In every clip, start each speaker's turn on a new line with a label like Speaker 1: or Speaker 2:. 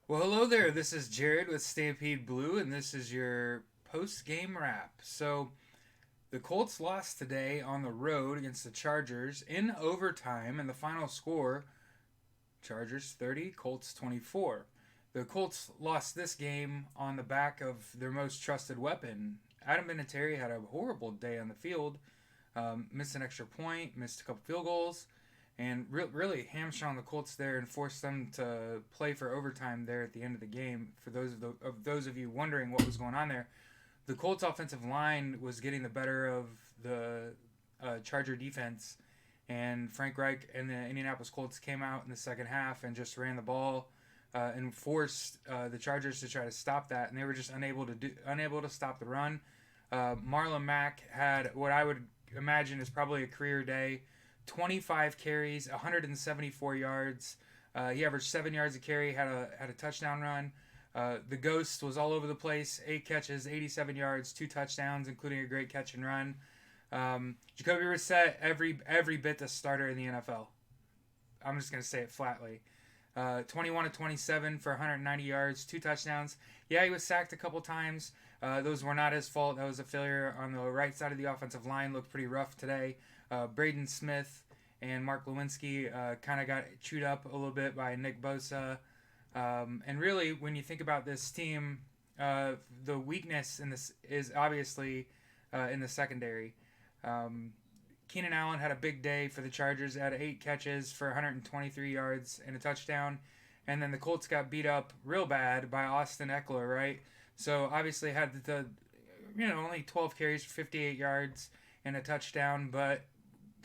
Speaker 1: Well, hello there. This is Jared with Stampede Blue, and this is your post game wrap. So, the Colts lost today on the road against the Chargers in overtime, and the final score Chargers 30, Colts 24. The Colts lost this game on the back of their most trusted weapon. Adam Vinatieri had a horrible day on the field, missed an extra point, missed a couple field goals, and really hamstrung the Colts there and forced them to play for overtime there at the end of the game. For those of you wondering what was going on there, the Colts offensive line was getting the better of the Charger defense, and Frank Reich and the Indianapolis Colts came out in the second half and just ran the ball. And forced the Chargers to try to stop that, and they were just unable to stop the run. Marlon Mack had what I would imagine is probably a career day: 25 carries, 174 yards. He averaged 7 yards a carry. Had a touchdown run. The Ghost was all over the place. 8 catches, 87 yards, 2 touchdowns, including a great catch and run. Jacoby Brissett, every bit the starter in the NFL. I'm just gonna say it flatly. 21 to 27 for 190 yards, 2 touchdowns. Yeah, he was sacked a couple times. Those were not his fault. That was a failure on the right side of the offensive line. Looked pretty rough today. Braden Smith and Mark Lewinsky kind of got chewed up a little bit by Nick Bosa. And really, when you think about this team, the weakness in this is obviously in the secondary. Um, Keenan Allen had a big day for the Chargers. Had 8 catches for 123 yards and a touchdown. And then the Colts got beat up real bad by Austin Eckler, right? So obviously had only 12 carries for 58 yards and a touchdown, but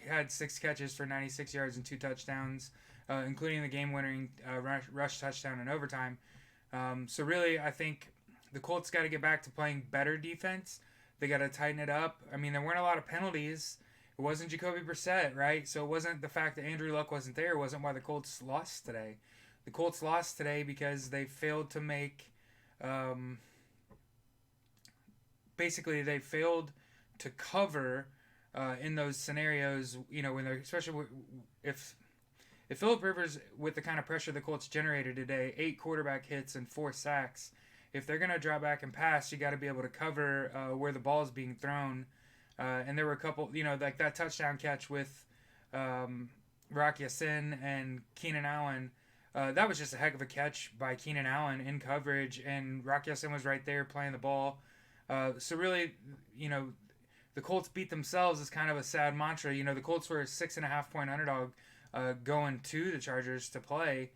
Speaker 1: had 6 catches for 96 yards and 2 touchdowns, including the game-winning rush touchdown in overtime. So really, I think the Colts got to get back to playing better defense. They got to tighten it up. I mean, there weren't a lot of penalties. It wasn't Jacoby Brissett, right? So it wasn't the fact that Andrew Luck wasn't there. It wasn't why the Colts lost today. The Colts lost today because they failed to make. Um, Basically, they failed to cover in those scenarios. You know, when they're especially if Philip Rivers, with the kind of pressure the Colts generated today, 8 quarterback hits and 4 sacks. If they're gonna drop back and pass, you got to be able to cover where the ball is being thrown. And there were a couple, like that touchdown catch with Rock Ya-Sin and Keenan Allen. That was just a heck of a catch by Keenan Allen in coverage, and Rock Ya-Sin was right there playing the ball. So really, the Colts beat themselves is kind of a sad mantra. The Colts were a 6.5 point underdog going to the Chargers to play.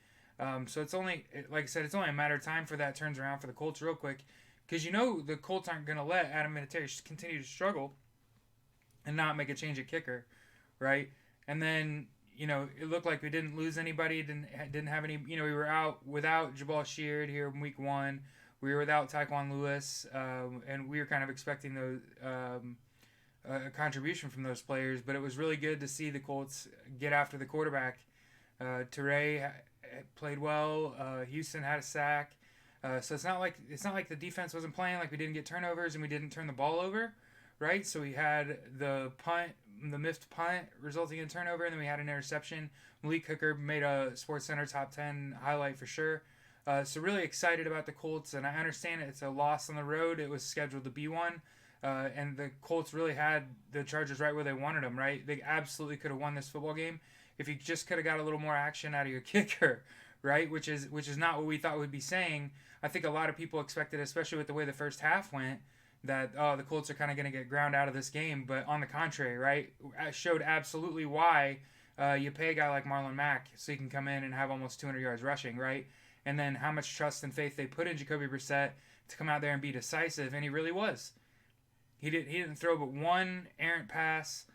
Speaker 1: So it's only, like I said, it's only a matter of time for that turns around for the Colts real quick, because the Colts aren't going to let Adam Vinatieri continue to struggle and not make a change at kicker, right? And then it looked like we didn't lose anybody, didn't have any. We were out without Jabal Sheard here in week 1. We were without Tyquan Lewis, and we were kind of expecting a contribution from those players. But it was really good to see the Colts get after the quarterback. Teray played well. Houston had a sack. So it's not like the defense wasn't playing, like we didn't get turnovers and we didn't turn the ball over, right? So we had the missed punt resulting in turnover, and then we had an interception. Malik Hooker made a SportsCenter top 10 highlight for sure. So really excited about the Colts, and I understand it's a loss on the road. It was scheduled to be one, and the Colts really had the Chargers right where they wanted them. Right, they absolutely could have won this football game if you just could have got a little more action out of your kicker, right? Which is not what we thought we'd be saying. I think a lot of people expected, especially with the way the first half went, that the Colts are kind of going to get ground out of this game. But on the contrary, right, it showed absolutely why you pay a guy like Marlon Mack so he can come in and have almost 200 yards rushing, right? And then how much trust and faith they put in Jacoby Brissett to come out there and be decisive, and he really was. He didn't throw but one errant pass.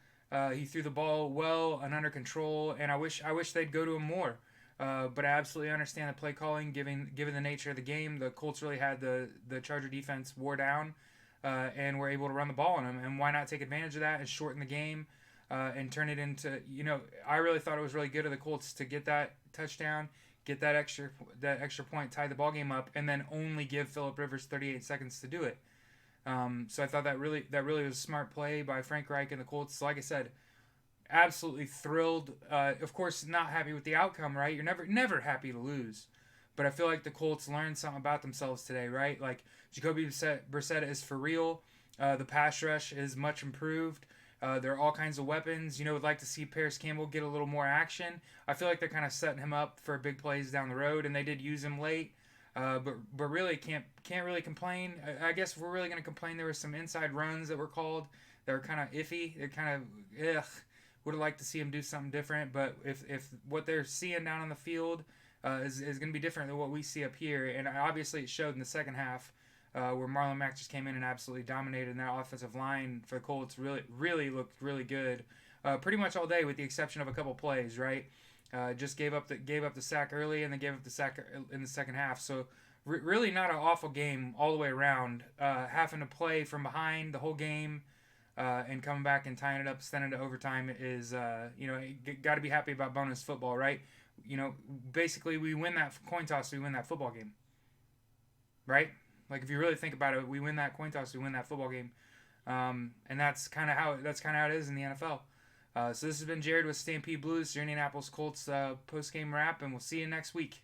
Speaker 1: He threw the ball well and under control, and I wish they'd go to him more. But I absolutely understand the play calling, given the nature of the game. The Colts really had the Charger defense wore down, and were able to run the ball on them. And why not take advantage of that and shorten the game, and turn it into I really thought it was really good of the Colts to get that touchdown, get that extra point, tie the ball game up, and then only give Philip Rivers 38 seconds to do it. So I thought that really was a smart play by Frank Reich and the Colts. So like I said, absolutely thrilled. Of course, not happy with the outcome, right? You're never happy to lose, but I feel like the Colts learned something about themselves today, right? Like Jacoby Brissett is for real. The pass rush is much improved. There are all kinds of weapons. Would like to see Paris Campbell get a little more action. I feel like they're kind of setting him up for big plays down the road, and they did use him late. But really can't really complain. I guess if we're really gonna complain, there were some inside runs that were called that were kind of iffy. They're kind of ugh. Would have liked to see him do something different. But if what they're seeing down on the field is going to be different than what we see up here, and obviously it showed in the second half where Marlon Mack just came in and absolutely dominated, and that offensive line for the Colts really looked really good, pretty much all day with the exception of a couple plays, right? Just gave up the sack early and then gave up the sack in the second half. So really not an awful game all the way around. Having to play from behind the whole game and coming back and tying it up, sending it to overtime is got to be happy about bonus football, right? Basically we win that coin toss, we win that football game, right? Like if you really think about it, we win that coin toss, we win that football game, and that's kind of how it is in the NFL. So this has been Jared with Stampede Blues, your Indianapolis Colts post game wrap, and we'll see you next week.